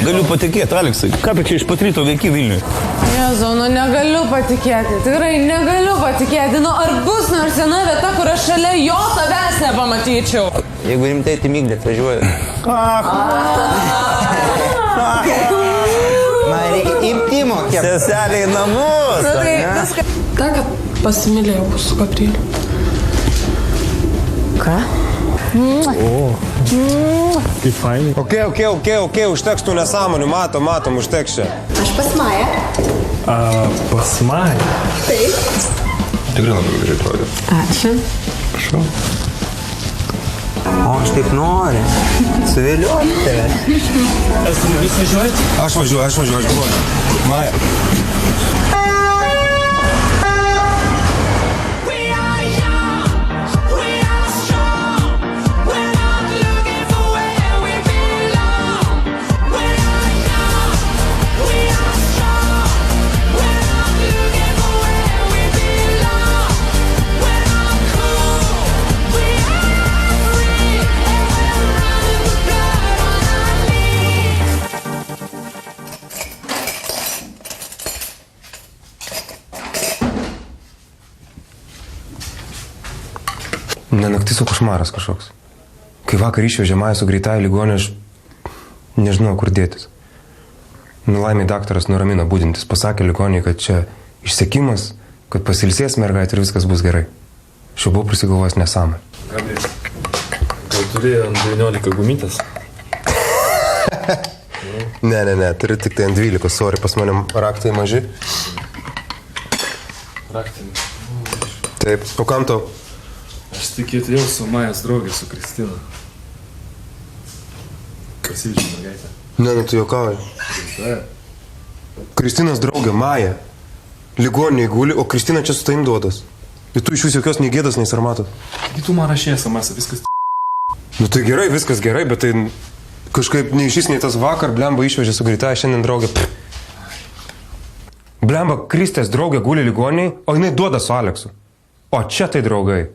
negaliu patikėti, Aleksai. Ką tu čia iš pat ryto veiki Vilniui? Jėzau, nu negaliu patikėti. Tikrai negaliu patikėti. Nu ar bus nors viena vieta, kur aš šalia jo tavęs nepamatyčiau? Jeigu rimtai, tai Miglė atvažiuoja. Man reikia imtimo, kiek. Seseliai į namus. Ta, kad pasimylėjau su Gabrieliu. Ką? Kaip fainai. Ok, užteks tų nesąmonių, matom, užteks čia. Aš pas Mają. Pas Mają? Taip. Tikrai labai gerai atrodė. Ačiū. Prašau. O, aš taip noriu. Suvėliuoti tave. Jūs važiuojate? Aš važiuoju. Maja. Ne naktis, o košmaras kažkoks. Kai vakar išvežė Mają su greitąja ligonė, aš nežinau, kur dėtis. Nulaimiai daktaras nuramino budintis, pasakė ligoniai, kad čia išsekimas, kad pasilsės mergaitė ir viskas bus gerai. Aš jau buvau prisigalvojęs nesąmonę. Gabriel, gal turi ant 19 gumytas? Ne, turiu tik tai ant 12, sorry, pas mane raktai maži. Raktai. Taip, o kam tau? Aš tikėti jau su Majas draugė, su Kristina. Pasivyčiu mergaitę. Ne, tu juokauji. Kristinos draugė Maja. Ligoniniai guli, o Kristina čia su taim duodas. Ir tu iš jūsų jokios nei gėdas, nei sarmatos. Gi tu man rašė SMS, viskas Nu tai gerai, viskas gerai, bet tai kažkaip nei šis, nei tas vakar blemba išvežė su greitąja, šiandien draugė. Blemba, Kristės draugė guli ligoniai, o jinai duoda su Aleksu. O čia tai draugai.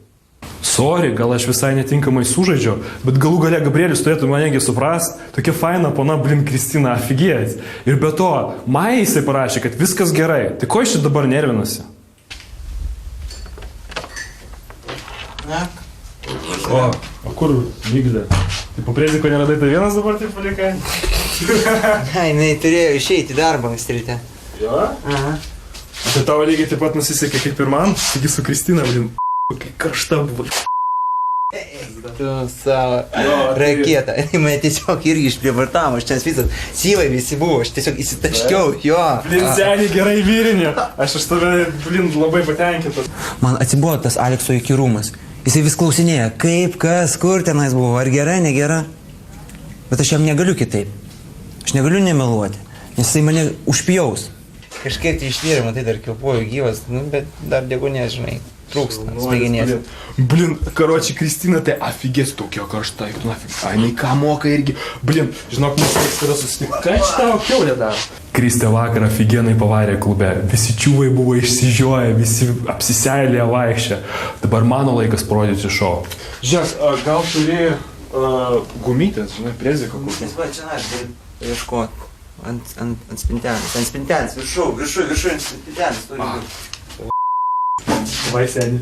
Sorry, gal aš visai netinkamai sužaidžiau, bet galų gale Gabrielis turėtų manegi suprast, tokia faina pana, Kristina, afigėjęs. Ir be to, Maja jisai parašė, kad viskas gerai. Tai ko iš čia dabar nervinasi? O kur Miglė? Tai po preziko neradai, tai vienas dabar taip palikai? Na, jinai turėjo išeiti darbą anksti. Jo? Aha. Tai tavo lygiai taip pat nusisekė kaip ir man, taigi su Kristina, kai karšta buvo. Tu savo raketą. Mane tiesiog irgi išprievartavo, aš čia visas, syvai visi buvo, aš tiesiog įsitaškiau, jo. Senį gerai vyrinė, aš tave, labai patenkintas. Man atsibuvo tas Alekso įkyrumas. Jisai vis klausinėja, kaip, kas, kur tenais buvo, ar gera, negera. Bet aš jam negaliu kitaip. Aš negaliu nemeluoti, nes jisai mane užpjaus. Kažkaip tai ištvėrė, matai, dar kilpuoju gyvas, bet dar degonės, žinai, trūksta, smegenės. Karoči, Kristina, tai afigės tokia karšta, juk nafig. Ai, jinai ką moka irgi. Žinok, mums reiks tada susitikti. Ką čia tavo kiaulė daro? Kristė vakar afigenai pavarė klube. Visi čiūvai buvo išsižioję, visi apsiseilėje vaikščia. Dabar mano laikas parodyti šou. Žiūrėk, gal turi gumytės, žinai, preziko kokią? Va, čia aš galiu ieškoti. Ant spintelės, viršų, ant spintelės turi būti. Vai, sėdi.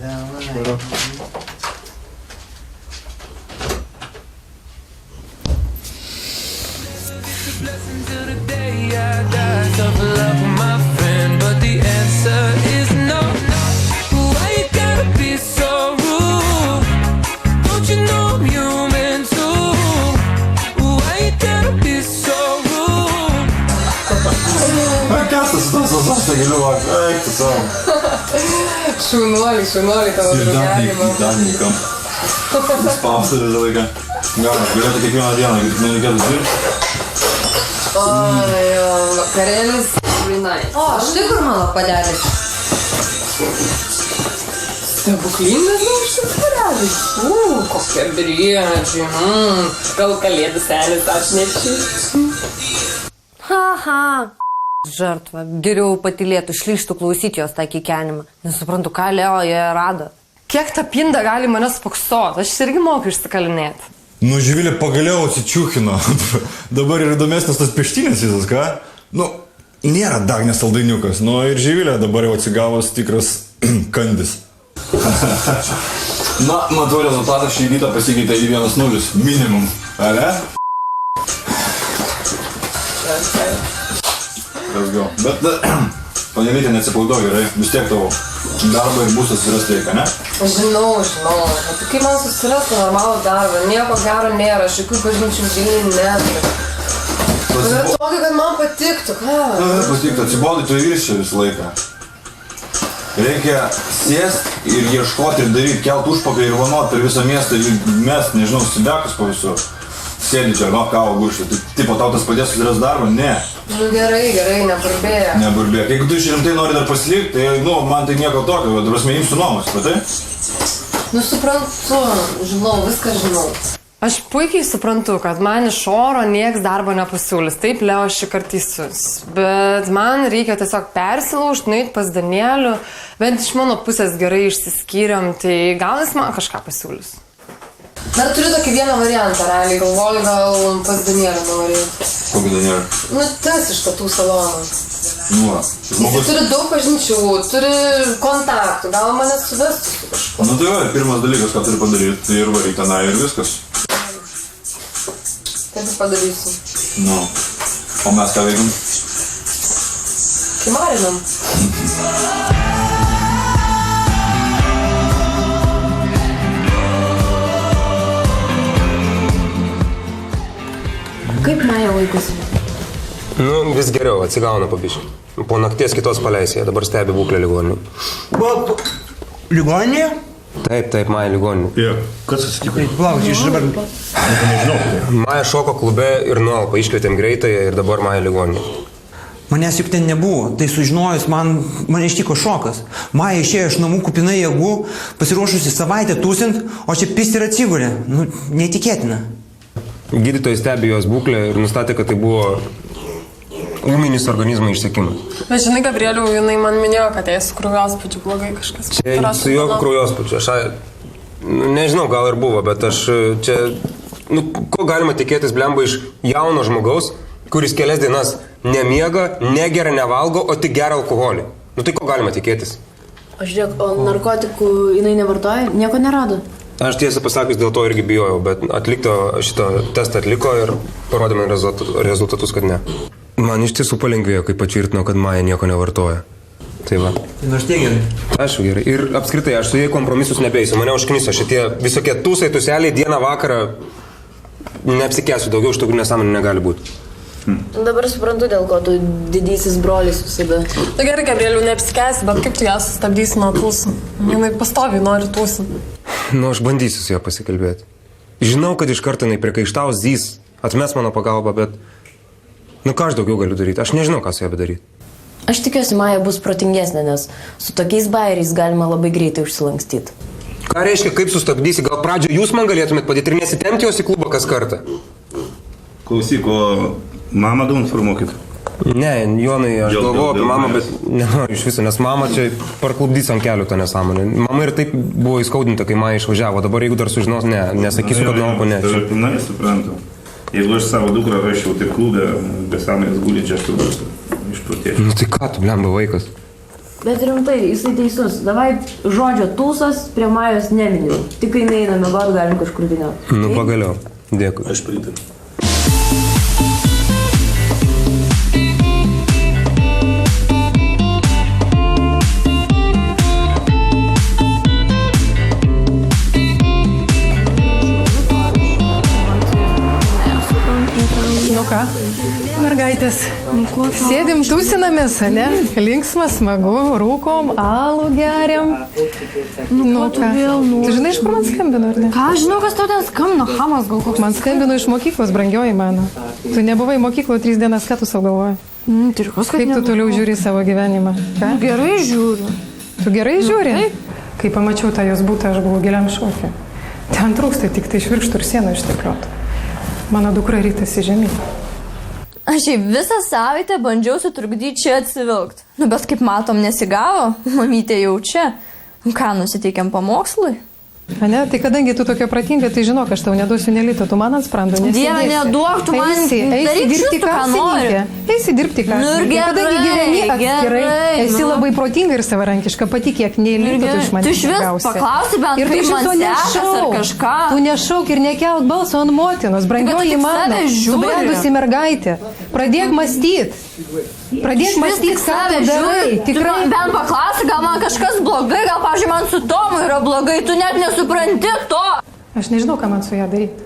Šaunuoliai tavo gyvenimą. Danykam. Spausti visą laiką. Gal, galėtų kiekvieną dieną, kad nereikėtų dirbti. Vakarėlis. O, štai kur mano padelis. Stebuklingas šitas padelis. Kokie briedžiai. Gal kalėdų senis atneši. Haha. Žartva, geriau patylėtų, šlyštų klausyti jos tą kikenimą. Nesuprantu, ką Leo joje rado. Kiek ta pinda gali mane spokstot? Aš irgi moku išsikalinėti. Nu, Živilė pagaliau atsičiūkino. Dabar ir įdomesnis tas peštynės visas, ką? Nu, nėra Dagnės saldainiukas. Nu, ir Živilė dabar jau atsigavus tikras kandis. Na, matau, rezultatas šį rytą pasikeitė į 1-0. Minimum. Ale? Let's go. Bet, panelytė, neatsipalduoju, gerai. Vis tiek tavo darbą ir būsas susiras reikia, ne? Žinau. Bet kaip man susirasti normalų darbą? Nieko gero nėra, aš jokių pažinčių Vilniui neturiu. Bet tokį, kad man patiktų, ką? Patiktų, atsibodai tu įvirščią visą laiką. Reikia sėst ir ieškoti ir daryti, kelt užpakalį ir vanot per visą miestą ir mest, nežinau, sibekus po visur. Sėdi čia, kavo guršti. Tipo, tau tas padės susiras darbą? Ne. Nu gerai, neburbėk. Neburbėk. Jeigu tu rimtai nori dar pasilikti, tai, nu, man tai nieko tokio, bet prasme imsiu nuomos, matai? Nu suprantu, žinau, viską žinau. Aš puikiai suprantu, kad man iš oro nieks darbo nepasiūlys. Taip, Leo šį kartą įsius. Bet man reikia tiesiog persilaužti, nueiti pas Danielių. Bent iš mano pusės gerai išsiskyrėm, tai gal jis man kažką pasiūlys. Dar turiu tokį vieną variantą, realiai. Galvoju, gal pas Danielių norėti. Kokį Danielių? Nu, tas iš tatų salono. Nu, Jis turi daug pažinčių, turi kontaktų. Gal mane suvestų su kažkuo. Nu tai va, pirmas dalykas, ką turi padaryti, tai ir varyk tenai ir viskas. Taip ir padarysiu. Nu, o mes ką veikim? Kai marinam. Kaip Maja laikosi? Nu, vis geriau, atsigauna pabiškai. Po nakties kitos paleisė, dabar stebi būklę ligoninėje. Ligoninėje? Taip, Maja ligoninė. Kas atsitiko? Palauk, aš dabar... Maja šoko klube ir nuolpa, iškvietėm greitąją ir dabar Maja ligoninė. Manęs juk ten nebuvo, tai sužinojus man ištiko šokas. Maja išėjo iš namų kupinai jėgų, pasiruošusi savaitę tūsint, o čia pist ir atsigulė. Nu, neįtikėtina. Gydytojai stebi jos būklę ir nustatė, kad tai buvo ūminis organizmo išsekimas. Bet žinai, Gabrieliau, jinai man minėjo, kad jai su kraujospūdžiu blogai kažkas. Čia su jo kraujospūdžiu. Nežinau, gal ir buvo, bet aš čia... Nu, ko galima tikėtis, blemba, iš jauno žmogaus, kuris kelias dienas nemiega, negeria, nevalgo, o tik geria alkoholį. Nu, tai ko galima tikėtis? O žiūrėk, o narkotikų jinai nevartoja? Nieko nerado? Aš tiesą pasakius dėl to irgi bijojau, bet šitą testą atliko ir parodė man rezultatus, kad ne. Man iš tiesų palengvėjo, kai patvirtino, kad Maja nieko nevartoja. Tai va. Nors tiek gerai. Aišku, gerai. Ir apskritai, aš su jai kompromisus nebeisiu. Mane užkniso šitie visokie tūsai, tuseliai, dieną vakarą. Neapsikėsiu, daugiau iš tokių nesąmonių negali būti. Dabar suprantu, dėl ko tu didysis brolis visada. Tu gerai, Gabrieliau, neapsikęsi, bet kaip tu ją sustabdysi nuo tūsų? Jinai pastoviai nori tūsų. Nu, aš bandysiu su ją pasikalbėti. Žinau, kad iš karto jinai priekaištaus, zys, atmes mano pagalbą, bet... Nu, ką aš daugiau galiu daryti? Aš nežinau, ką su ją bedaryti. Aš tikiuosi, Maja bus protingesnė, nes su tokiais bairiais galima labai greitai užsilankstyti. Ką reiškia, kaip sustabdysi? Gal pradžio jūs man galėtumėt padėti ir nesitempti jos į klubą kas kartą? Klausyk, o mamą daug informuokit. Ne, Jonai, aš galvoju apie mamą, bet nenoriu iš viso, nes mama čia parklubdys ant kelių tą nesąmonę. Mama ir taip buvo įskaudinta, kai Maja išvažiavo, dabar jeigu dar sužinos, nesakysiu, kad nuolpo ne. Tai pilnai suprantu. Jeigu aš savo dukrą rašiau tai klube, be sąmonės gulinčią, aš turbūt išprotėčiau. Nu tai ką tu, blemba vaikas? Bet rimtai, jisai teisus. Davai žodžio tūsas prie Majos neminiu. Tik kai neina mėgot, galim kažkur vyniauti. Nu pagaliau. Dėkui. Aš pritariu. Nu ką, mergaitės, sėdim tūsinamės, ne? Linksma, smagu, rūkom, alų geriam. Nu ką, tu žinai, iš kur man skambino, ar ne? Ką, žinau, kas tau ten skambino, hamas gal koks. Man skambino iš mokyklos, brangioji mano. Tu nebuvai mokykloje 3 dienas, ką tu savo galvoji? Kaip tu toliau žiūri savo gyvenimą? Ką? Gerai žiūriu. Tu gerai žiūri? Kai pamačiau tą jos būtą, aš buvau giliam šokė. Ten trūksta tik tai švirkštų ir sienų ištepliuotų. Mano dukra rytasi žemyn. Aš jau visą savaitę bandžiau sutrukdyti čia atsivilkti. Nu, bet kaip matom, nesigavo. Mamytė jau čia. Ką, nusiteikiam pamokslui? Ane, tai kadangi tu tokia protinga, tai žinok, aš tau neduosiu nelito, tu man ant sprando. Dieve, neduok, tu man eisi daryk dirbti šis, tu ką kasininkė. Eisi dirbti Nu ir kasininkė. Kadangi gyveni atskirai, gerai, esi labai protinga ir savarankiška, patikėk, neįlito tu iš manęs. Tu išvis negausi. paklausi bent, Ir tu kaip iš man viso sekas ar nešauk. kažką. Tu nešauk ir nekelk balso ant motinos, brangioji tik mano, save žiūri. subrendusi mergaitė. Pradėk mąstyti. Pradėk mąstyti, ką tu darai. Tu man bent paklausi, gal man kažkas blogai, gal, pavyzdžiui, man su Tomu yra blogai, tu net nesupranti to. Aš nežinau, ką man su ją daryti.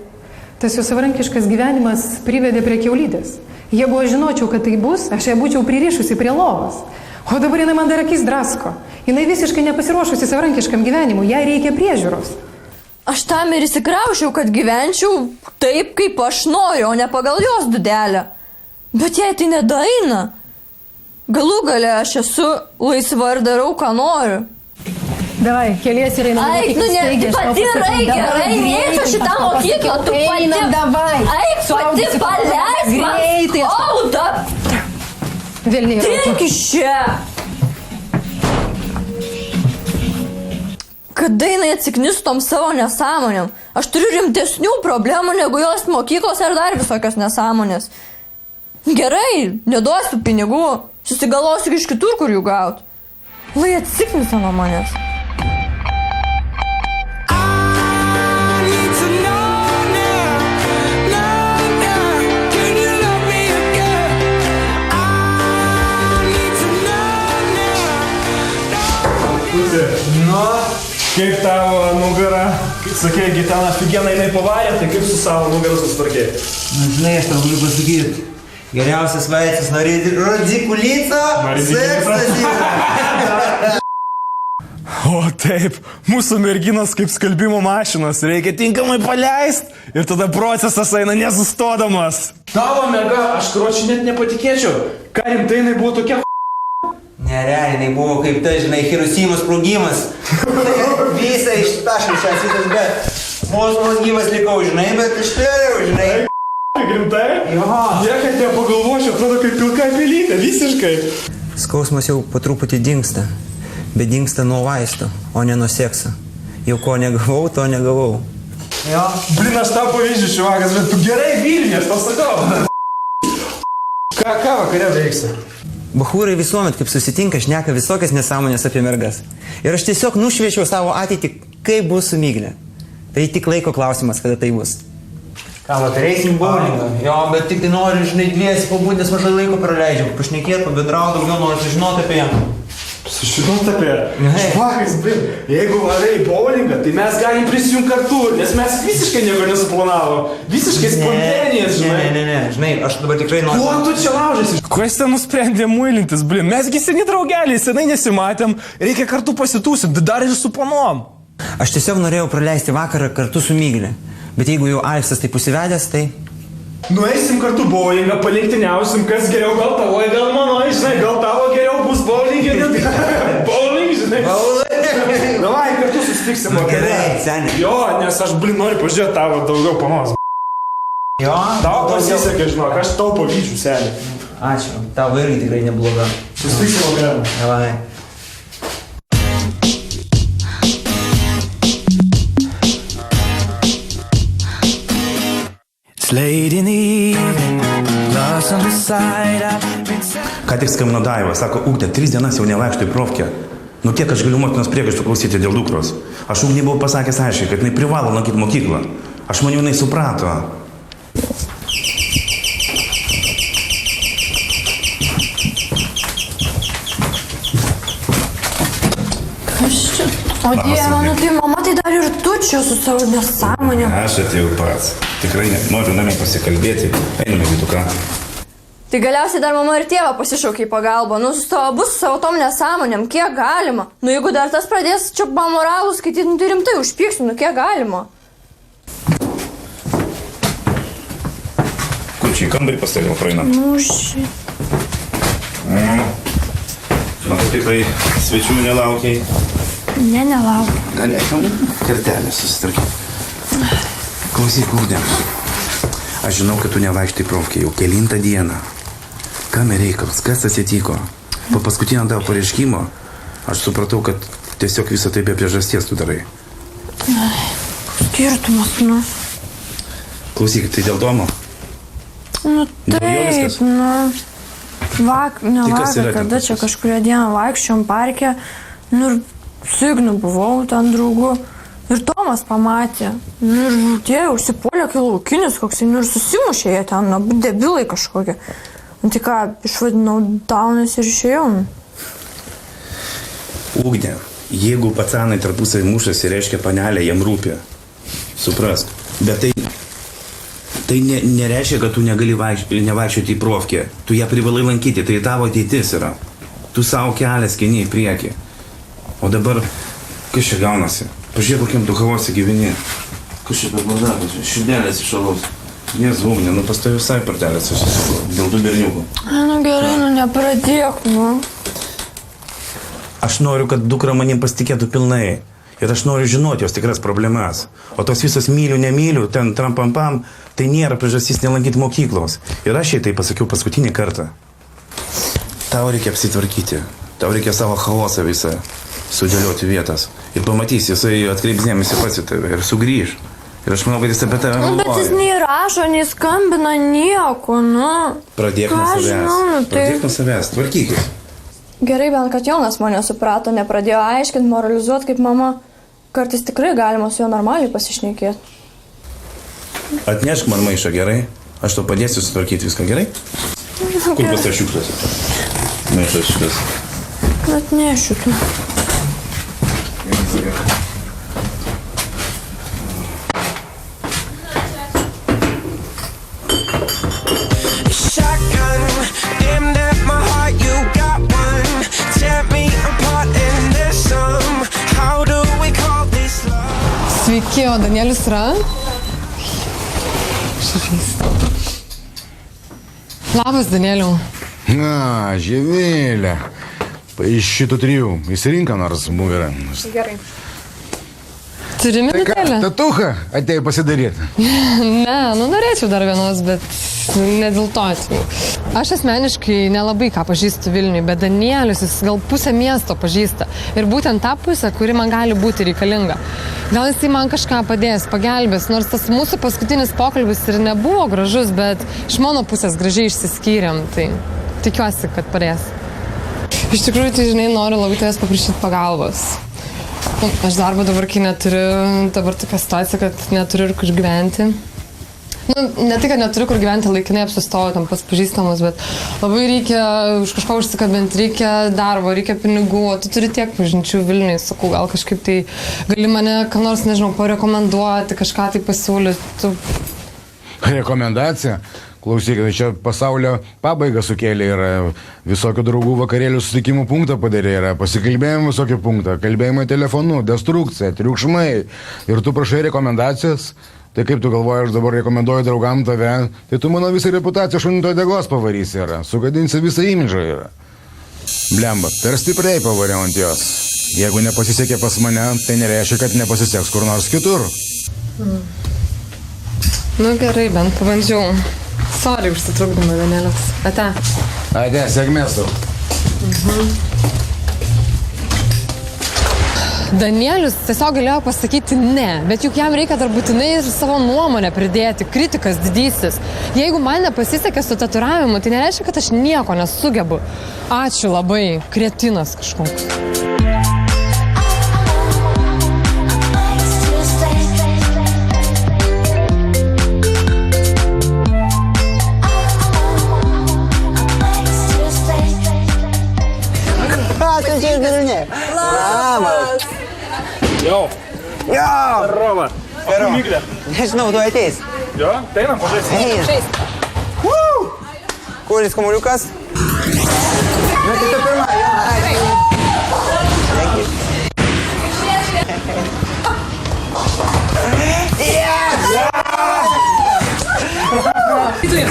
Tas jo savarankiškas gyvenimas privedė prie kiaulytės. Jeigu aš žinočiau, kad tai bus, aš ją būčiau pririšusi prie lovos. O dabar jinai man dar akis drasko. Jinai visiškai nepasiruošusi savarankiškam gyvenimui, jai reikia priežiūros. Aš tam ir įsikraušiau, kad gyvenčiau taip, kaip aš noriu, o ne pagal jos dudelę. Bet jei tai nedaina, galų gale aš esu laisva ir darau, ką noriu. Davai, keliesi ir einam. Eik, nu ne, pati gerai, neįsiu šitą mokyklą, tu pati. Davai. Eik, pati paleis man Greitai. skauda. Vėlniai. Tink iš čia. Kada jinai atsiknis tom savo nesąmonėm? Aš turiu rimtesnių problemų negu jos mokyklos ar dar visokios nesąmonės. Gerai, neduosiu pinigų, susigalvosiu iš kitur, kur jų gaut. Lai atsiknisa nuo manęs. Nu, kaip tavo nugara? Kaip sakė, Gitana Figena jinai pavarė, tai kaip su savo nugarą susitvarkė? Žinai, aš tau galiu pasakyti. Geriausias vaistas nuo radikulico. Seksas yra. O taip, mūsų merginos kaip skalbimo mašinos, reikia tinkamai paleisti ir tada procesas eina nesustodamas. Tavo merga, aš karočiui net nepatikėčiau, ką rimtai jinai buvo tokia. Nerealiai, tai buvo kaip tai, žinai, Hirosimos sprogimas. Visą ištaškiau šias visas, bet vos gyvas likau, žinai, bet ištvėriau, žinai. Rimtai? Jo. Niekad nepagalvočiau, atrodo kaip pilka pelytė, visiškai. Skausmas jau po truputį dingsta, bet dingsta nuo vaistų, o ne nuo sekso. Jau ko negavau, to negavau. Jo. Blin, aš tau pavyzdžiu, šiuvakas, bet tu gerai Vilniuje, aš tau sakau. Ką vakare veiksi? Bachūrai visuomet, kaip susitinka, šneka visokias nesąmonės apie mergas. Ir aš tiesiog nušviečiau savo ateitį, kaip bus su Miglė. Tai tik laiko klausimas, kada tai bus. Ką, vakareisim bowlingą? Jo, bet tik tai noriu, žinai, dviesi pabūti, nes mažai laiko praleidžiam. Pašnekėt, pabendrauti, daugiau noriu sužinoti apie ją. Sužinoti apie... Švakas, blin, jeigu varai bowlingą, tai mes galim prisijungti kartu, nes mes visiškai nieko nesuplanavom. Visiškai spontanijas, žinai. Ne, žinai, aš dabar tikrai noriu... Kuo tu čia laužėsi? Kuo jis ten nusprendė muilintis, blin? Mesgi seni draugeliai, senai nesimatėm, reikia kartu pasitūsinti, dar ir su panom. Aš tiesiog norėjau praleisti vakarą kartu su Miglė. Bet jeigu jau Aleksas taip užsivedęs, tai... Nueisim kartu bowlingą, palenktyniausim, kas geriau, gal tavo, gal mano, žinai, gal tavo geriau bus bowlingė. Bowling, žinai. Bowling. Davai, kartu susitiksim. Gerai, seniai. Jo, nes aš, blin, noriu pažiūrėti tavo daugiau panos. Jo? Tau pasisekė, žinok, aš tau pavyzdžių, seniai. Ačiū, tavo irgi tikrai nebloga. Susitiksim vakarą. Davai. Ką tik skambino Daiva, sako, Ugnė, 3 dienas jau nevaikštų į profkę. Nu kiek aš galiu motinos priekaištų klausyti dėl dukros. Aš Ugnė buvau pasakęs aiškiai, kad jinai privalo lankyti mokyklą. Aš maniau, jinai suprato. Kas čia? O Dieve, nu tai mama, tai dar ir tu čia su savo nesąmonėm. Aš atėjau pats. Tikrai noriu namie pasikalbėti. Einame į dukrą. Tai galiausiai dar mama ir tėvą pasišaukė į pagalbą. Nu, su tavo bus savo tom nesąmonėm, kiek galima. Nu, jeigu dar tas pradės čia moralų skaityti, nu tai rimtai užpyksiu, nu kiek galima. Kur čia į kambarį pastavėjau, praeinam? Nu, šit. Matau, tikrai svečių nelaukiai. Ne, nelaukiu. Galėtum kertelę susitvarkyti. Klausyk, Ugnė. Aš žinau, kad tu nevaikštai profkė jau kelintą dieną. Kam reikalas? Kas atsitiko? Po paskutinio tavo pareiškimo aš supratau, kad tiesiog visą tai be priežasties tu darai. Skirtumas, nu. Klausyk, tai dėl Tomo? Nu Dėl jo taip, viskas? nu. Ne Tai kas vakar, yra ten kada pas čia jus? kažkuria diena vaikščiom parke, nu ir su Ignu buvau ten draugu. Ir Tomas pamatė. Nu ir tie užsipuolė, kai laukinis koksai, nu ir susimušė jie ten, nu, debilai kažkokie. Nu tai ką, išvadinau Daunas ir išėjau. Ugnė, jeigu pacanai tarpusavį mušasi, reiškia panelė, jam rūpi. Suprask. Bet tai nereiškia, kad tu negali nevaikščioti į profkę. Tu ją privalai lankyti, tai tavo ateitis yra. Tu savo kelią skini į priekį. O dabar, kas čia gaunasi? Pažiūrėk, kokiam tu kavosi gyveni. Kas čia per baldakas? Širdelės iššalaus. Jėzu, Ugnė, nu pas tai visai partelės susisuko. Dėl tų berniukų. Nu gerai, nu nepradėk, nu. Aš noriu, kad dukra manim pasitikėtų pilnai. Ir aš noriu žinoti jos tikras problemas. O tos visos myliu, nemyliu, ten trampampam, tai nėra priežastys nelankyti mokyklos. Ir aš jai tai pasakiau paskutinį kartą. Tau reikia apsitvarkyti. Tau reikia savo chaosą visą sudėlioti vietas. Ir pamatys, jisai atkreips dėmesį pats į tave ir sugrįž. Ir aš manau, kad jis apie tave galvoja. Bet jis nei rašo, nei skambina nieko, nu. Pradėk nuo savęs. Pradėk nuo savęs. Tvarkykis. Gerai bent, kad Jonas mane suprato, nepradėjo aiškinti, moralizuoti kaip mama. Kartais tikrai galima su juo normaliai pasišnekėti. Atnešk man maišą, gerai? Aš to padėsiu sutvarkyti viską, gerai? Kur pas tas šiukštas? Maišas šiukštas. Atnešiu tu. Sveiki, o Danielius yra? Labas, Danieliau. Na, Žemėlė. Iš šitų trijų įsirinka nors buverą. Gerai. Turi minutėlę? Tatucha atėjo pasidaryti. Ne, nu norėčiau dar vienos, bet ne dėl to atėjau. Aš asmeniškai nelabai ką pažįstu Vilniui, bet Danielius jis gal pusę miesto pažįsta. Ir būtent tą pusę, kuri man gali būti reikalinga. Gal jisai man kažką padės, pagelbės, nors tas mūsų paskutinis pokalbis ir nebuvo gražus, bet iš mano pusės gražiai išsiskyrėm, tai tikiuosi, kad padės. Iš tikrųjų, tai žinai, noriu labai tavęs paprašyti pagalbos. Aš darbo dabar, kai neturiu, dabar tokia situacija, kad neturiu ir kur gyventi. Nu, ne tai, kad neturiu kur gyventi, laikinai apsistoju tam pas pažįstamus, bet labai reikia už kažko užsikabinti, reikia darbo, reikia pinigų, o tu turi tiek pažinčių Vilniui, sakau, gal kažkaip tai gali mane, kam nors, nežinau, parekomenduoti, kažką tai pasiūlyti. Rekomendacija? Klausyk, tai čia pasaulio pabaigą sukėlė ir visokių draugų vakarėlių susitikimų punktą padarė, yra pasikalbėjimų visokį punktą, kalbėjimai telefonu, destrukcija, triukšmai ir tu prašai rekomendacijos. Tai kaip tu galvoji, aš dabar rekomenduoju draugam tave, tai tu mano visą reputaciją šunito degos pavarysi yra, sugadinsi visą imidžą yra. Blemba, per stipriai pavariau ant jos. Jeigu nepasisekė pas mane, tai nereiškia, kad nepasiseks kur nors kitur. Nu gerai, bent pabandžiau. Sorry už sutrukdymą, Danielius. Ate. Ate, sėkmės tau. Danielius tiesiog galėjo pasakyti ne, bet juk jam reikia dar būtinai ir savo nuomonę pridėti, kritikas didysis. Jeigu man nepasisekė su tatuiravimu, tai nereiškia, kad aš nieko nesugebu. Ačiū labai, kretinas kažkoks. Labas. Jau. Jo. Roma. Gerai. Miglė. Nežinau, tu ateis. Jo, tai einam pažaisti. Kuris kamuoliukas? Na, tai tu pirma. Давай. О, блин!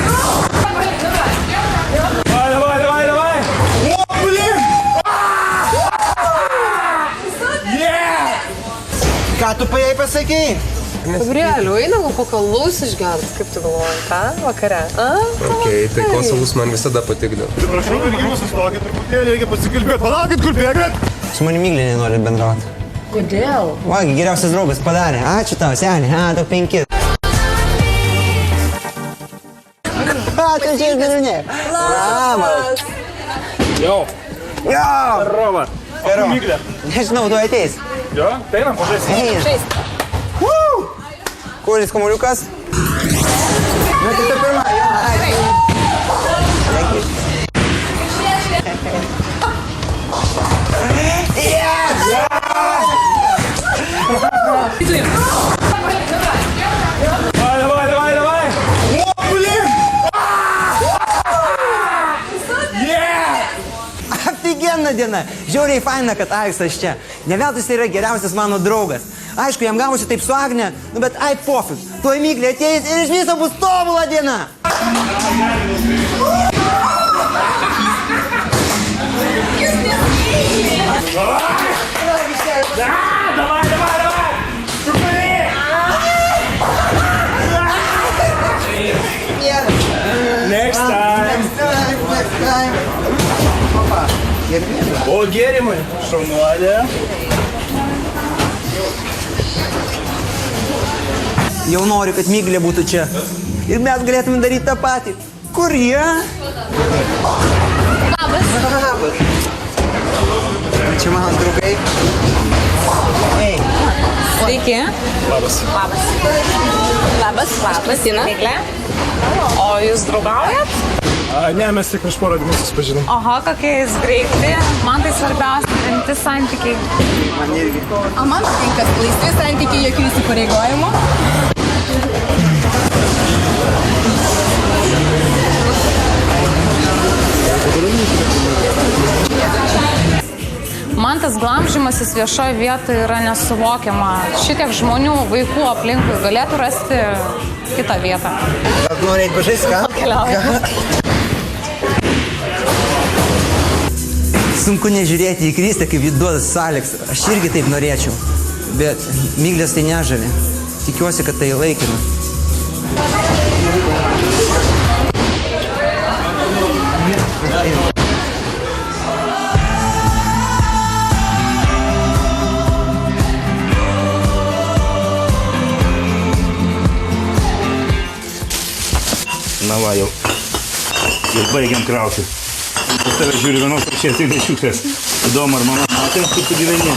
Ką tu jai pasakei? Gabrieliu, einam po kalus išgerti, kaip tu galvoji, ką? Vakare. Ok, tai kosulus man visada patikdavo. Prašau, irgi mūsų stokit truputėlį, reikia pasikalbėti. Palaukit, kur bėgat? Su manimi Miglė nenori bendrauti. Kodėl? Va, geriausias draugas padarė. Ačiū tau, senė. Tau 5. Tu čia išdarinė. Labas. Jau. Jo. Rova. Gero. Miglė. Nežinau, tu ateis. Jo, tai einam, pažaisim. Einam. Kuris kamuoliukas? Na, tai tu pirma. Давай. О, блин! Офигенna diena. Žiauriai faina, kad Aleksas čia. Ne veltui jis yra geriausias mano draugas. Aišku, jam gavosi taip su Agne, bet ai pofik. Tuoj Miglė ateis ir iš viso bus tobula diena. Давай! Next time. O gėrimai, šaunuolė. Jau noriu, kad Miglė būtų čia. Ir mes galėtume daryti tą patį. Kur jie? Labas. Čia mano draugai. Ei. Sveiki. Labas. Ina. Miglė. O jūs draugaujat? Ne, mes tik prieš porą dienų susipažinom. Oho, kokie jūs greiti. Man tai svarbiausia, rimti santykiai. Man irgi. O man patinka laisvi santykiai, jokių įsipareigojimų. Man tas glamžymasis viešoje vietoje yra nesuvokiama. Šitiek žmonių, vaikų aplinkui galėtų rasti kitą vietą. Gal nori eiti pažaisti, ką? Keliaujame. Sunku nežiūrėti į Kristę, kaip jį duoda su Aleksu. Aš irgi taip norėčiau. Bet Miglės tai nežavi. Tikiuosi, kad tai laikina. Na va, jau baigiam krauti. Pas tave žiūri vienos rašės, tai šiukšlės. Įdomu, ar mama matė, kaip tu gyveni?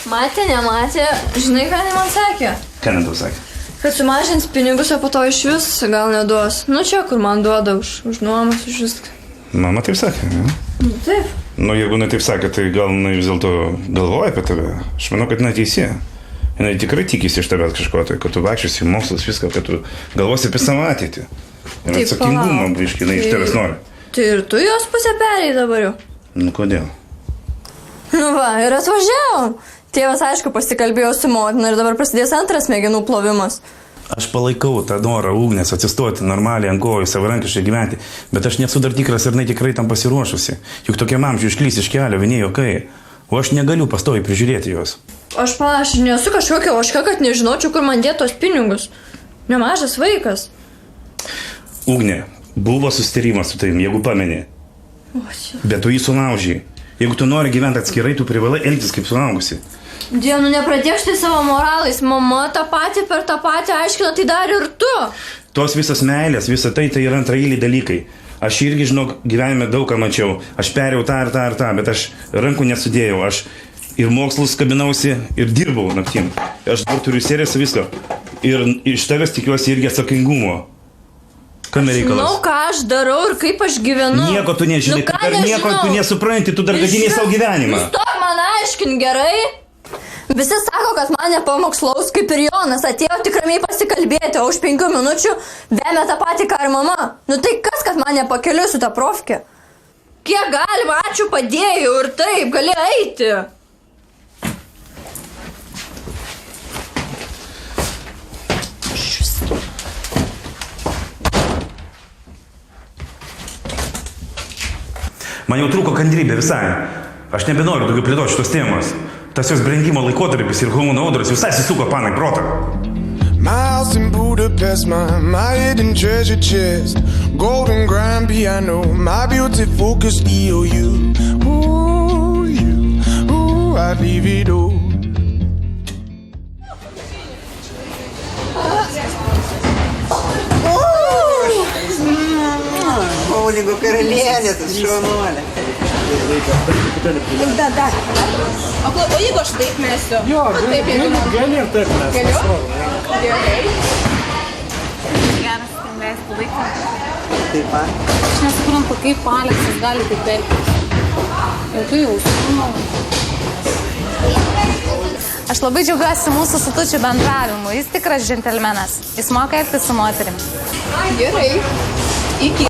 Matė, nematė. Žinai, ką jinai man sakė? Ką jinai tau sakė? Kad sumažins pinigus, o po to iš vis gal neduos. Nu čia, kur man duoda už nuomas, už viską. Mama taip sakė, ne? Nu taip. Nu, jeigu jinai taip sakė, tai gal jinai vis dėlto galvoja apie tave. Aš manau, kad jinai teisė. Jinai tikrai tikisi iš tavęs kažko, tai kad tu vaikščiosi į mokslus, viską, kad tu galvosi apie savo ateitį. Ir atsakingumą, biškai, jinai iš tavęs nori. Tai ir tu jos pusę perėjai dabar jau. Nu, kodėl? Nu va, ir atvažiavau. Tėvas, aišku, pasikalbėjo su motina ir dabar prasidės antras smegenų plovimas. Aš palaikau tą norą Ugnės atsistoti normaliai ant kojų, savarankiškai gyventi, bet aš nesu dar tikras ir jinai tikrai tam pasiruošusi. Juk tokiam amžiui išklys iš kelio, vieni jokai. O aš negaliu pastoviai prižiūrėti jos. Aš panašiai nesu kažkokia ožka, kad nežinočiau, kur man dėtos pinigus. Nemažas vaikas. Ugnė, buvo susitarimas su tavim, jeigu pameni. Bet tu jį sulaužai. Jeigu tu nori gyventi atskirai, tu privalai elgtis kaip suaugusi. Dienu, nepradėk štai savo moralais. Mama tą patį per tą patį aiškina, tai dar ir tu. Tos visas meilės, visa tai yra antraeiliai dalykai. Aš irgi, žinok, gyvenime daug ką mačiau. Aš perėjau tą ir tą, bet aš rankų nesudėjau. Aš ir mokslus kabinausi, ir dirbau naktim. Aš dabar turiu serijas viską. Ir iš tavęs tikiuosi irgi atsakingumo. Kame reikalas? Žinau, ką aš darau ir kaip aš gyvenu. Nieko tu nežinai, tu dar nieko tu nesupranti, tu dar gadini savo gyvenimą. Nustok man aiškint, gerai? Visi sako, kad man nepamokslaus, kaip ir Jonas, atėjo tik ramiai pasikalbėti, o už 5 minučių vėmė tą patį, ką ir mama. Nu tai kas, kad man nepakeliu su tą profkę? Kiek galima, ačiū padėjau ir taip, gali eiti. Man jau trūko kantrybė visai. Aš nebenoriu daugiau plėtoti šitos temos. Tas jos brendimo laikotarpis ir hormonų audros visai susuko panai protą. My house in Budapest, my hidden treasure chest, golden grand piano, my beauty focused EOU. Ooh, you, ooh, I'd leave it all. baulingo karalienė, tu šaunuolė. Dar. O jeigu aš taip mesiu? Jo, gali ir taip mesti. Galiu? Gerai. Geras, leisti laiką. Taip pat. Aš nesuprantu, kaip Aleksas gali taip elgtis. Ir tu jau žinau. Aš labai džiaugiuosi mūsų su Tučiu bendravimu. Jis tikras džentelmenas. Jis moka elgtis su moterim. Gerai. Iki.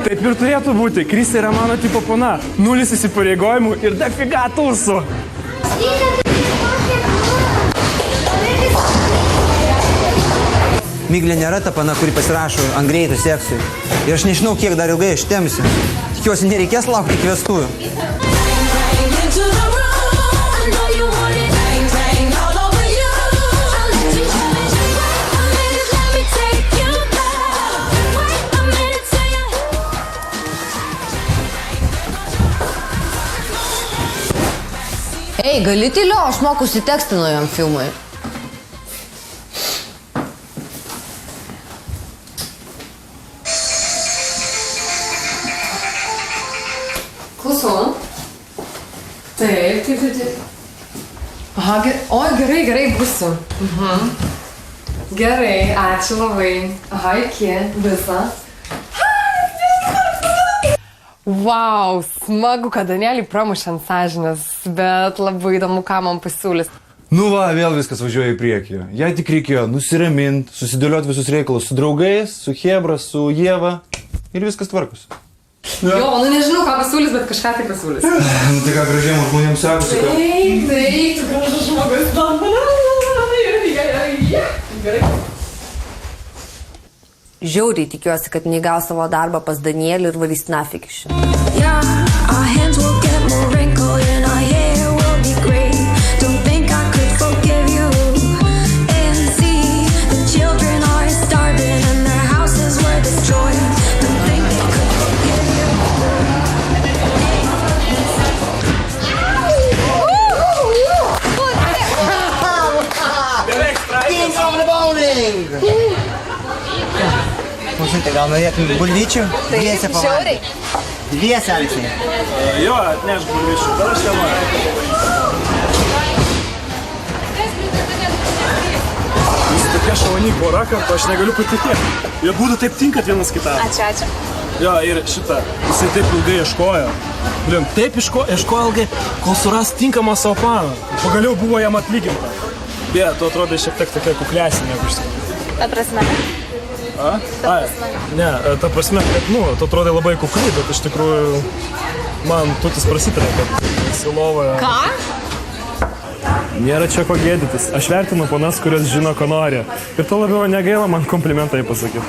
Taip ir turėtų būti. Kristė yra mano tipo pana. 0 įsipareigojimų ir dafiga tūsų. Miglė nėra ta pana, kuri pasirašo ant greito seksui. Ir aš nežinau, kiek dar ilgai aš temsiu. Tikiuosi, nereikės laukti iki vestuvių. Ei, gali tyliau, aš mokusi tekstą naujam filmui. Klausau. Taip. Aha, gerai, būsiu. Gerai, ačiū labai. Aha, iki, visą. Vau, smagu, kad Danielį pramušė ant sąžinės, bet labai įdomu, ką man pasiūlys. Nu va, vėl viskas važiuoja į priekį. Jai tik reikėjo nusiraminti, susidėlioti visus reikalus su draugais, su Hebra, su Ieva ir viskas tvarkosi. Jo, nu nežinau, ką pasiūlys, bet kažką tai pasiūlys. Nu tai ką gražiam žmonėms sakosi, kad... Taip, tu gražus žmogus. Gerai. Žiauriai tikiuosi, kad neįgaus savo darbą pas Danielį ir valys nafik iš šio. Klausytai, gal norėtum bulvyčių? Dviese pavalgyti. Dviese, Aleksai. Jo, atneš bulvyčių, dar aš nenoriu. Jūs tokia šauni pora, kad aš negaliu patikėti. Jie būtų taip tinkat vienas kitam. Ačiū. Jo, ir šitą, jisai taip ilgai ieškojo. Blin, taip ieškojo ilgai, kol suras tinkamą savo planą. Pagaliau buvo jam atlyginta. Bet, tu atrodai šiek tiek tokia kuklesnė, negu iš tikrųjų. Ta prasme. Ta prasme, kad, tu atrodai labai kukliai, bet iš tikrųjų man tutis prasitarė, kad esi lovoje. Ką? Nėra čia ko gėdytis. Aš vertinu panas, kurios žino, ko nori. Ir to labiau negaila man komplimentą pasakyti.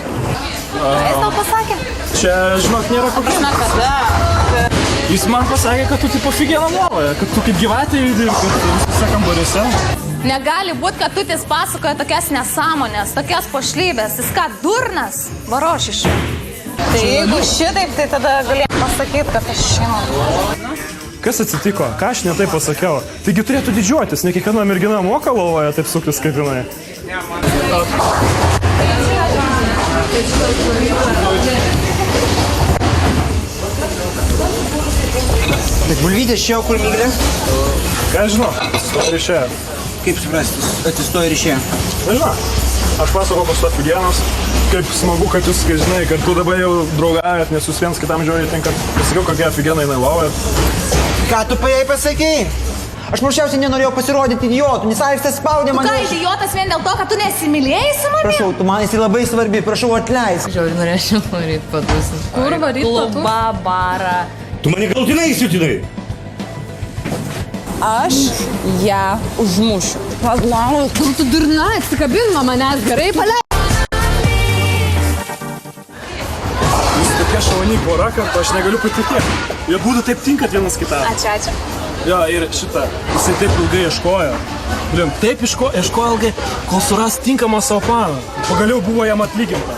Jis tau pasakė? Čia, žinok, nėra ko gėdytis. Kada? Jis man pasakė, kad tu tipo figiena lovoje, kad tu kaip gyvatė judi ir kad visose kambariuose. Negali būti, kad Tutis pasakoja tokias nesąmonės, tokias pošlybės. Jis ką, durnas? Varoš iš. Tai jeigu šitaip, tai tada galėtum pasakyti, kad aš žinau. Kas atsitiko? Ką aš netai pasakiau? Taigi turėtų didžiuotis, ne kiekviena mergina moka lovoje taip suktis kaip jinai. Tai bulvytės čia, kur Miglė? Ką žinau, stoja ryšė. Kaip suprasti, atsistoja ryšė? Nežinau, aš pasakau pas to figienos, kaip smagu, kad jūs, kai žinai, kad tu dabar jau draugavėt, nes jūs viens kitam žiūrėjai, tinka, pasakiau, kokia figiena jinai lovoja. Ką tu jai pasakei? Aš paprasčiausiai nenorėjau pasirodyti idiotų, nes Aleksas spaudė mane. Tu ką, idiotas vien dėl to, kad tu nesimylėjai su manimi? Prašau, tu man esi labai svarbi, prašau atleisk. Žiauriai norėčiau varyt patusinti. Kur varyt patusinti? Kluba, barą. Tu mane galutinai įsiutinai. Aš ją užmušiu. Palauk, kur tu durna, atsikabin nuo manęs, gerai paleik. Jūs tokia šauni pora, kad aš negaliu patikėti. Jie būtų taip tinkat vienas kitam. Ačiū. Jo, ir šitą, jisai taip ilgai ieškojo. Blin, taip ieškojo ilgai, kol suras tinkamą savo planą. Pagaliau buvo jam atlyginta.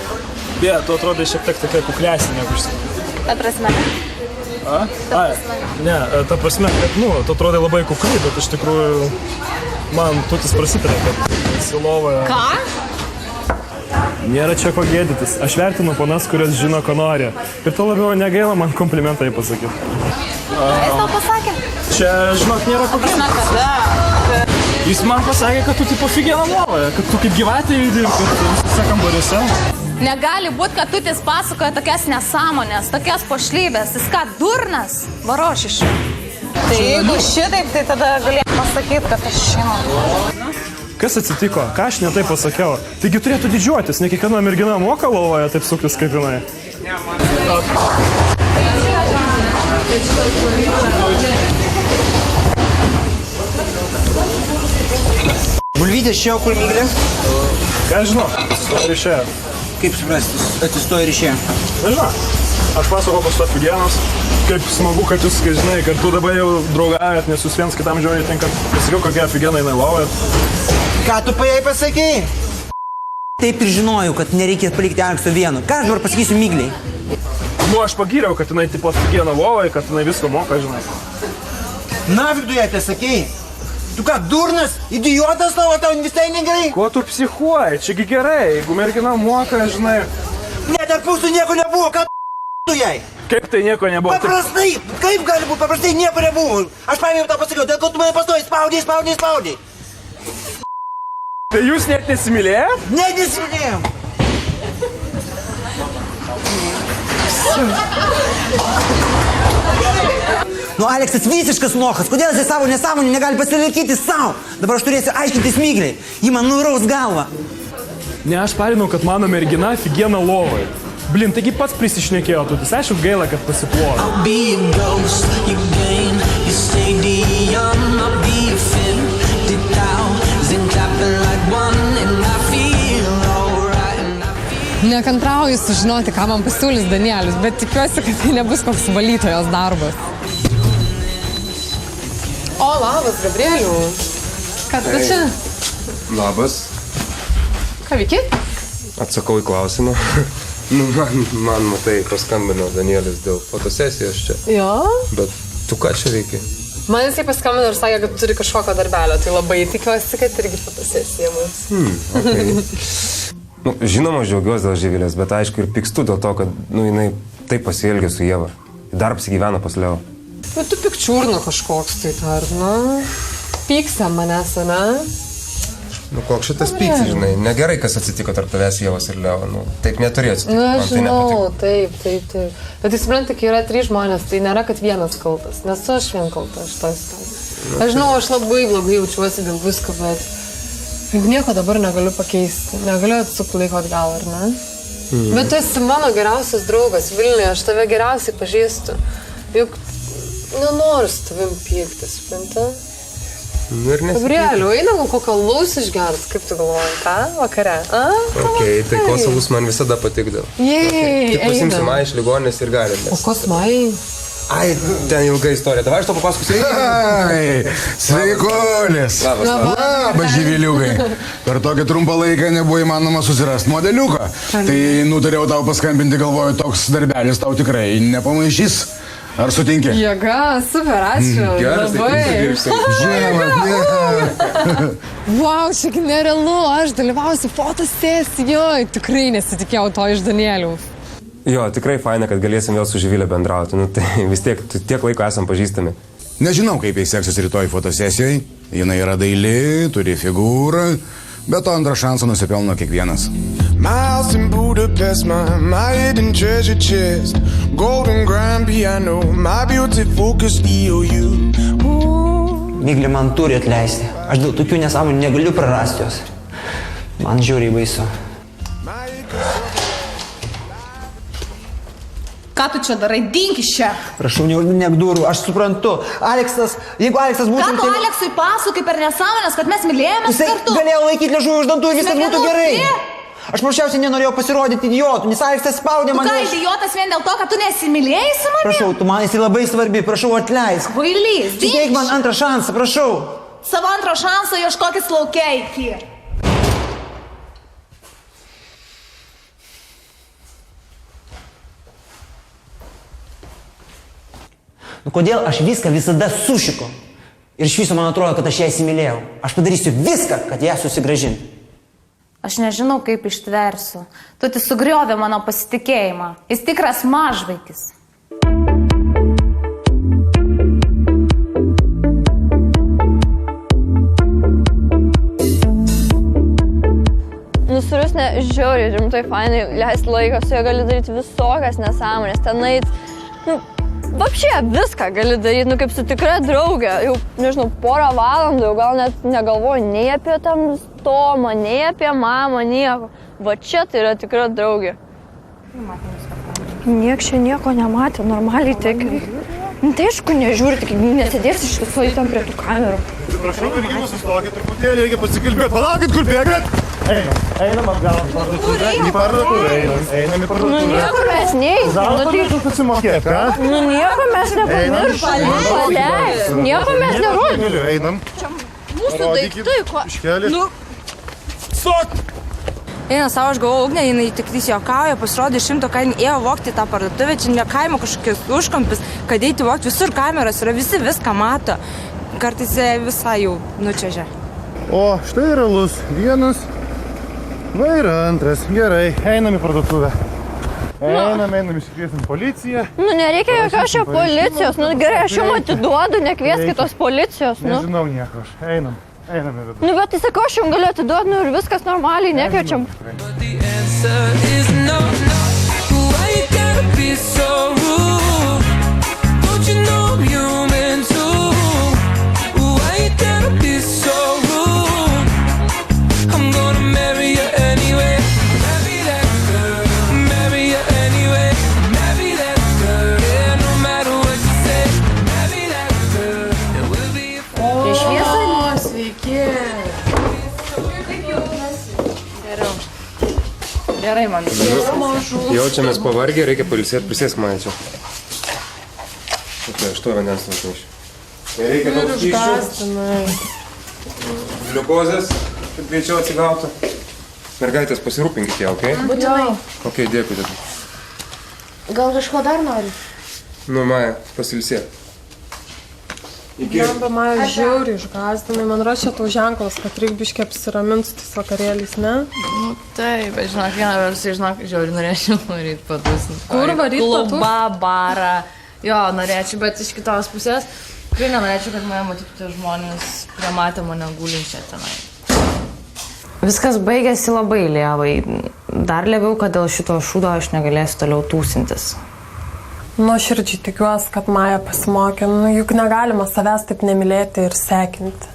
Bet, tu atrodai šiek tiek tokia kuklesnė, negu iš tikrųjų. Ta prasme. Ta prasme, kad, tu atrodai labai kukliai, bet iš tikrųjų Man tutis prasitarė, kad silovoje. Ką? Nėra čia ko gėdytis. Aš vertinu ponas, kurios žino, ko nori. Ir to labiau negaila man komplimentą jai pasakyti. Jis tau pasakė? Čia, žinok, nėra ko Žinau, kada. Jis man pasakė, kad tu tipo figėna lovoje, kad tu kaip gyvatė judi, kad visose kambariuose. Negali būti, kad tutis pasakoja tokias nesąmonės, tokias pošlybės. Jis ką, durnas? Varošiš. Tai jeigu šitaip, tai tada galėtum pasakyti, kad aš žinau. Kas atsitiko? Ką aš netai pasakiau? Taigi turėtų didžiuotis, ne kiekviena mergina moka lovoje taip suktis kaip jinai. Bulvytės čia, kur myglė? Ką žinau, atsistoja ir išėjo. Kaip suprasti, atsistoja ir išėjo? Nežinau, aš pasakau pas to figienos, kaip smagu, kad jūs, kai žinai, kad tu dabar jau draugavėt, nes jūs viens kitam žiūrėjai tinkat. Pasakiau, kokia figiena jinai lovojat. Ką tu jai pasakei? Taip ir žinojau, kad nereikia palikti Alekso vieno. Ką aš dabar pasakysiu mygliai? Nu, aš pagyriau, kad jinai tipo figiena lovoja, kad jinai visko moka, žinai. Nafik tu jai tai sakei? Tu ką, durnas? Idiotas tavo, tau visai negerai? Ko tu psichuoji? Čiagi gerai, jeigu mergina moka, žinai. Ne, tarp mūsų nieko nebuvo, ką tu jai? Kaip tai nieko nebuvo? Paprastai, kaip gali būti paprastai, nieko nebuvo. Aš paėmiau tau pasakiau, dėl ko tu mane pastoji, spaudai. Tai jūs net nesimylėjot? Ne, nesimylėjom. Nu, Aleksas visiškas lochas. Kodėl jis savo nesąmonį negali pasilaikyti savo? Dabar aš turėsiu aiškintis mygliai. Jį man nuraus galvą. Ne, aš parinau, kad mano mergina figiena lovai. Blin, taigi pats prisišnekėjo, tu vis aišku gaila, kad pasiplojo. Nekantrauju sužinoti, ką man pasiūlys Danielius, bet tikiuosi, kad tai nebus koks valytojos darbas. O, labas, Gabrieliu. Ką tu čia? Labas. Ką veiki? Atsakau į klausimą. Nu, man matai, paskambino Danielis dėl fotosesijos čia. Jo? Bet tu ką čia veiki? Man jisai paskambino ir sakė, kad turi kažkokio darbelio, tai labai tikiuosi, kad irgi fotosesija bus. Okay. Nu, žinoma, džiaugiuosi dėl Živilės, bet aišku ir pykstu dėl to, kad jinai taip pasielgė su Ieva. Dar apsigyveno pas Leo. Bet tu pikčiurno kažkoks tai dar, nu. Pyksia manęs, ne? Nu, koks šitas pyktis, žinai. Negerai, kas atsitiko tarp tavęs, Ievos ir Leo. Nu, taip neturėjo atsitikti. Nu, Man aš tai žinau, nepatiko. taip. Bet jūs suprantate, kai yra 3 žmonės, tai nėra, kad vienas kaltas. Nesu aš vien kalta šitoj situacijai. Aš žinau, aš labai blogai jaučiuosi dėl visko, bet juk nieko dabar negaliu pakeisti. Negaliu atsukti laiko atgal, ar ne? Bet tu esi mano geriausias draugas Vilniuje, aš tave geriausiai pažįstu. Juk nenoriu su tavim pyktis, supranti? Nu, ir nesipykti. Gabrieliu, einam kokio alaus išgers, kaip tu galvoji, ką? Vakare, a? Okay, tai kosalus man visada patikdavo. Jei, Tik pasimsim iš ligoninės ir galim. O kosmai? Ai, ten ilga istorija. Davai aš to papasakosiu. Ai, sveikuolis. Labas, živiliukai. Per tokį trumpą laiką nebuvo įmanoma susirasti modeliuką. Tai nutariau tau paskambinti, galvoju, toks darbelis tau tikrai nepamaišys. Ar sutinki? Jėga, super, ačiū. Geras, tai dirbsim. Žinoma. Vau, šiek tiek nerealu, aš dalyvausiu fotosesijoje. Tikrai nesitikėjau to iš Danielių. Jo, tikrai faina, kad galėsim vėl su Živilė bendrauti. Nu, tai vis tiek laiko esam pažįstami. Nežinau, kaip jai seksis rytoj fotosesijai. Jinai yra daili, turi figūrą, bet to antrą šansą nusipelno kiekvienas. My house in Budapest, my hidden treasure chest, golden grand piano, my beauty focus EOU. Myglė man turi atleisti. Aš dėl tokių nesąmonių negaliu prarasti jos. Man žiauriai baisu. Ką tu čia darai? Dink iš čia. Prašau, neužminėk durų, aš suprantu. Aleksas, jeigu Aleksas būtų... Ką tu Aleksui pasakai per nesąmonės, kad mes mylėjomės kartu? Jisai galėjo laikyti liežuvį už dantų ir viskas būtų gerai. Aš paprasčiausiai nenorėjau pasirodyti idiotų, nes Aleksas spaudė mane. Tu ką, idiotas vien dėl to, kad tu nesimylėjai su manimi? Prašau, tu man esi labai svarbi, prašau atleisk. Kvailys, dink. Suteik man antrą šansą, prašau. Savo antro šanso ieškokis laukia iki. Nu kodėl aš viską visada sušiko? Ir iš viso man atrodo, kad aš ją įsimylėjau. Aš padarysiu viską, kad ją susigrąžintų. Aš nežinau, kaip ištversiu. Tu tik sugriovė mano pasitikėjimą. Jis tikras mažvaikis. Nusurius žiauriai rimtai fainai leisti laiką, su juo gali daryti visokias nesąmonės, tenait, vapšė viską gali daryti, kaip su tikra draugė, jau, nežinau, porą valandų, jau gal net negalvoju nei apie tam Tomą, nei apie mamą, nieko. Va čia tai yra tikra draugė. Nieks čia nieko nematė, normaliai tikrai. Tai aišku, nežiūri, tik nesėdės iš viso į tam prie tų kamerų. Prašau, irgi sustokit, truputėlį reikia pasikalbėti. Palaukit, kur bėgat? Einam atgal. Į parduotuvę einam į parduotuvę. Nu nieko mes neįsim. Turėtų susimokėti, ką? Nu nieko mes nepamiršom. Paleis. Nieko mes nerodom. Einam. Mūsų daiktai, ko? Iškeli. Nu. Stok! Eina savo, aš galvoju, Ugnė, jinai tik juokauja, pasirodė 100 kainą, ėjo vokti tą parduotuvę, čia ne kaimo kažkokios užkampis, kad eiti vokti, visur kameros yra, visi viską mato. Kartais visai jau nučiažia. O, štai realus. Vienas. Va yra antras. Gerai, einam į parduotuvę. Einam, išsikviesim policiją. Nu, nereikia jokios čia policijos. Nu, gerai, aš jums atiduodu, nekvieskit tos policijos. Nežinau nieko aš. Einam į vidų. Nu, bet tai sakau, aš jums galiu atiduoti, nu, ir viskas normaliai, nekviečiam. Gerai, man. Jaučiamės pavargę, reikia pailsėti, prisėsk mane čia. Aš to vandens nešnešiu. Reikia daug skysčių. Gliukozės, kad greičiau atsigautų. Mergaitės, pasirūpinkite ją, okei? Būtinai. Okei, dėkui tada. Gal kažko dar nori? Nu, Maja, pasilsėk. Man Maja žiauriai išgąsdinai, man rašė tau ženklas, kad reikia biškiai apsiramint su tais vakarėliais, ne? Nu, taip, bet žinok, vieną versiją, žinok, žiauriai norėčiau varyt padusnį. Kur varyt padusnį? Klubą, barą. Jo, norėčiau, bet iš kitos pusės, tikrai nenorėčiau, kad mane matytų tie žmonės, kurie matė mane gulinčią tenai. Viskas baigėsi labai lievai. Dar lieviau, kad dėl šito šūdo aš negalėsiu toliau tūsintis. Nuoširdžiai tikiuosi, kad Maja pasimokė, juk negalima savęs taip nemylėti ir sekinti.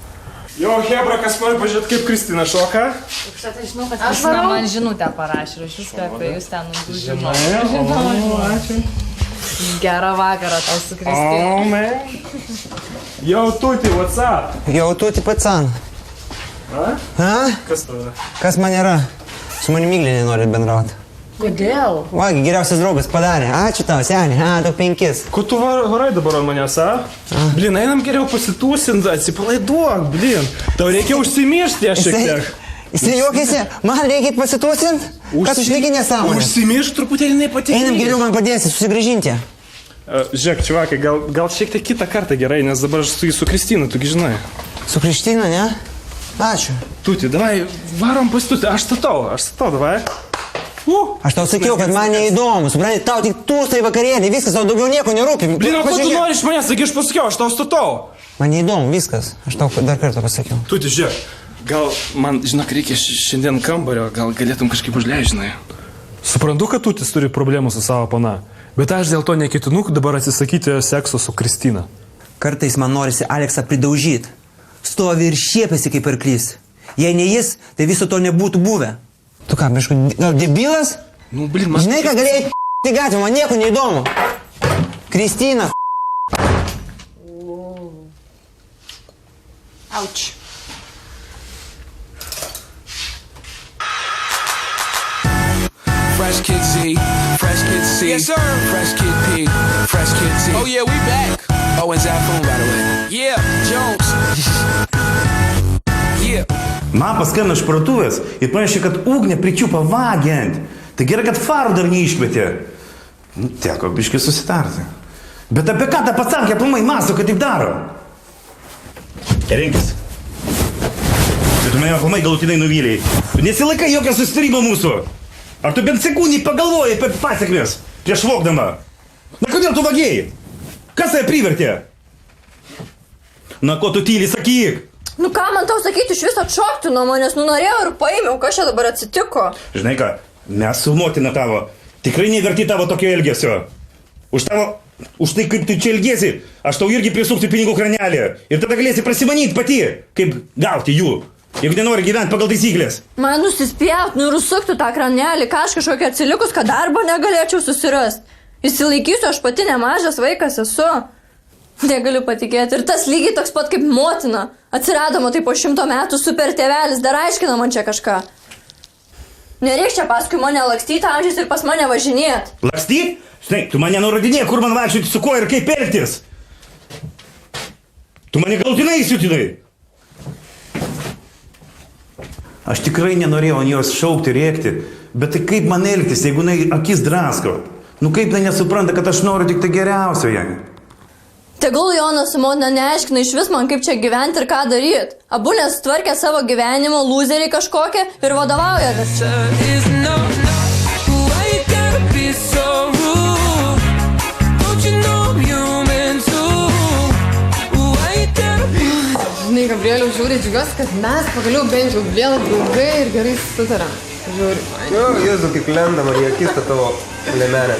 Jo, Hebra, kas nori pažiūrėti, kaip Kristina šoka? Aš žinau, kad Kristina man žinutę parašė, aš viską apie jūs ten žinau. Žinau, ačiū. Gerą vakarą tau su Kristina. O, man. Jau tuti, what's up? Jau tuti, pacan. A? Kas tada? Kas man yra? Su manimi Miglinė nori bendrauti. Kodėl? Vagi, geriausias draugas padarė. Ačiū tau, senė. Tau 5. Ko tu varai dabar ant manęs, a? Blin, einam geriau pasitūsint, atsipalaiduok, blin. Tau reikia užsimiršti aš šiek tiek. Jisai juokėsi, man reikia pasitūsint, kad užlieki nesąmonę. Užsimiršt truputėlį nepatikėjai. Einam geriau man padėsi susigrąžinti. Žiūrėk, čiuvakai, gal šiek tiek kitą kartą gerai, nes dabar aš su Kristina, tugi žinai. Su Kristina, ne? Ačiū. Tuti, davai, varom pasitūti, aš statau, davai. Aš tau sakiau, kad man neįdomu, supranti, tau tik tūstai vakarėlį, viskas, tau daugiau nieko nerūpi. Blin, o ko tu nori iš manęs, sakai, aš pasakiau, aš tau statau. Man neįdomu, viskas, aš tau dar kartą pasakiau. Tuti, žiūrėk, gal man, žinok, reikia šiandien kambario, gal galėtum kažkaip užleidžinai. Suprantu, kad Tutis turi problemų su savo pana, bet aš dėl to neketinu dabar atsisakyti sekso su Kristina. Kartais man norisi Aleksą pridaužyti. Stovi ir šiepėsi kaip arklys. Jei ne jis, tai viso to nebūtų buvę. Tu ką, bišku, gal debilas? Nu, blin, man... Žinai, ką galėjai į gatvę, man nieko neįdomu. Kristina. Auč. Fresh Kid Z, Fresh Kid C, yes, sir. Fresh Kid P, Fresh Kid T. Oh yeah, we back. Oh, and Zafoon, by the way. Yeah, Jones. Yeah. Man paskambino iš parduotuvės ir pranešė, kad Ugnė pričiupa vagiant. Tai gerai, kad farų dar neiškvietė. Teko biškai susitarti. Bet apie ką tą patsakė, aplamai mąsto, kad taip daro? Rinkis. Tai tu mane aplamai galutinai nuvylėjai. Tu nesilaikai jokio susitarimo mūsų. Ar tu bent sekundį pagalvojai apie pasiekmes prieš vogdama? Na kodėl tu vagėjai? Kas tai privertė? Na ko tu tyliai sakyk? Nu ką man tau sakyti, iš viso atšokti nuo manęs, nu norėjau ir paėmiau, kas čia dabar atsitiko? Žinai ką, mes su motina tavo tikrai neverti tavo tokio elgesio. Už tai, kaip tu čia elgiesi, aš tau irgi prisuksiu pinigų kranelį. Ir tada galėsi prasimanyti pati, kaip gauti jų. Jeigu nenori gyventi pagal taisyklės. Man nusispjaut, nu ir užsuktų tą kranelį, kažkokį atsilikus, kad darbo negalėčiau susirasti. Įsilaikysiu, aš pati nemažas vaikas esu. Negaliu patikėti. Ir tas lygiai toks pat kaip motina. Atsiradoma tai po 100 metų super tėvelis, dar aiškina man čia kažką. Nereik čia paskui mane lakstyti amžiais ir pas mane važinėt. Lakstyt? Štai, tu mane nurodinėjai, kur man vaikščioti, su kuo ir kaip elgtis. Tu mane galutinai įsiutinai. Aš tikrai nenorėjau ant jos šaukti, rėkti, bet tai kaip man elgtis, jeigu jinai akis drasko? Nu kaip jinai nesupranta, kad aš noriu tik tai geriausio jai? Tegul Jonas su motina neaiškina iš vis man, kaip čia gyventi ir ką daryti. Abu nesutvarkė savo gyvenimo, lūzeriai kažkokie ir vadovauja. Žinai, Gabrieliau, žiūri, džiugiuosi, kad mes pagaliau bent jau vėl draugai ir gerai sutarėm. Žiūri. Jo, Jėzu, kaip lendama į akis tą tavo lemenę.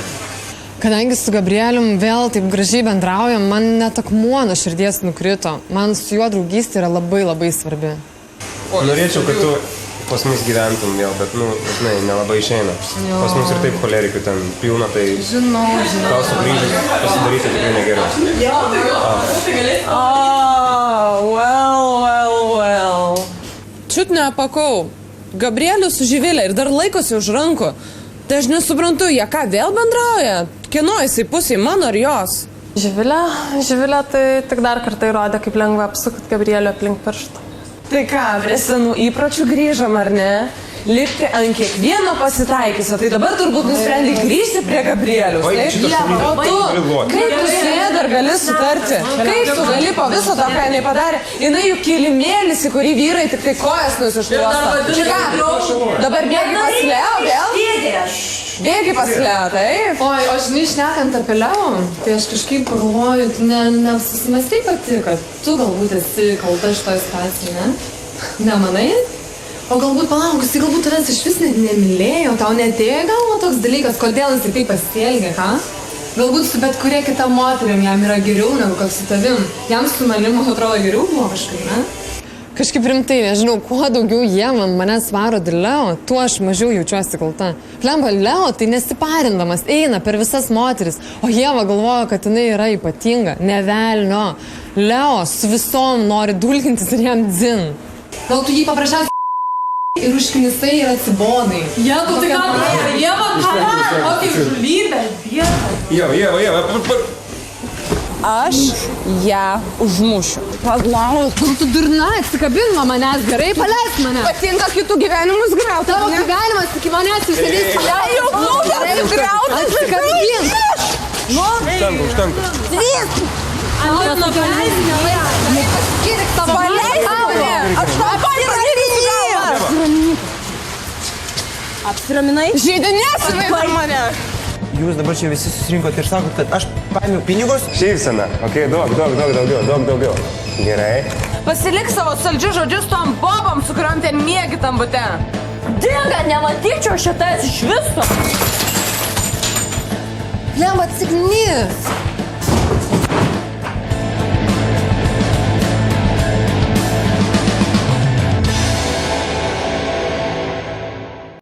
Kadangi su Gabrielium vėl taip gražiai bendraujam, man net akmuo nuo širdies nukrito. Man su juo draugystė yra labai labai svarbi. Norėčiau, kad tu pas mus gyventum vėl, bet, nu, žinai, nelabai išeina. Jo. Pas mus ir taip cholerikų ten pilna, tai... Žinau. Tau sugrįžus pasidaryti tikrai negeriau. Well. Čiut neapakau. Gabrielius su Živilė ir dar laikosi už rankų. Tai aš nesuprantu, jie ką vėl bendrauja? Kieno jisai pusiai, mano ar jos? Živilė tai tik dar kartą įrodė, kaip lengva apsukti Gabrielio aplink pirštą. Tai ką, prie senų įpročių grįžom, ar ne? Lipti ant kiekvieno pasitaikysio, tai dabar turbūt nusprendai grįžti prie Gabrielius, taip? O tu, kaip tu su jie dar gali sutarti? Kaip tu gali po viso to, ką jinai padarė? Jinai juk kilimėlis, į kurį vyrai tik tai kojas nusišluosto. Čia ką? Dabar bėgi pas Leo vėl? Bėgi pas Leo, taip? Oi, o žinai, šnekant apie Leo, tai aš kažkaip pagalvoju, nesusimąstai pati, kad tu galbūt esi kalta šitoj situacijai, ne? Nemanai? O galbūt palaukusi, galbūt tavęs iš vis net nemylėjo, tau netėjo galvo toks dalykas, kodėl jis taip pasielgia, ką? Galbūt su bet kuria kita moterim jam yra geriau negu kad su tavim. Jam su manim, man atrodo, geriau buvo kažkaip, ne? Kažkaip rimtai, nežinau, kuo daugiau jie manęs varo dėl Leo, tuo aš mažiau jaučiuosi kalta. Flemba, Leo tai nesiparindamas, eina per visas moteris, o Ieva galvoja, kad jinai yra ypatinga, nevelnio. Leo su visom nori dulkintis ir jam dzin. Gal tu jį paprašiausiai ir užknisai ir atsibodai. Jeigu tai ką, Ieva, ką? O tai žulybė, Ieva. Aš ją užmušiu. Palauk, tu durna, atsikabin nuo manęs, gerai, paleisk mane. Patinka kitų gyvenimus griauti. Tavo gyvenimas iki manęs įsidės. Jau būdė griauti. Atsikabin. Užtenka. Antrina, paleisk mane. Paleisk mane. Aš tau paralysiu galvą. Apsiraminai? Žydinėsimai per mane. Jūs dabar čia visi susirinkote ir sakot, kad aš paėmiau pinigus? Šypsena. Ok, daug daugiau. Gerai. Pasilik savo saldžius žodžius tom bobom, su kuriuom ten miegi tam bute. Dinga, nematyčiau šitais iš viso. Lem, atsiknis.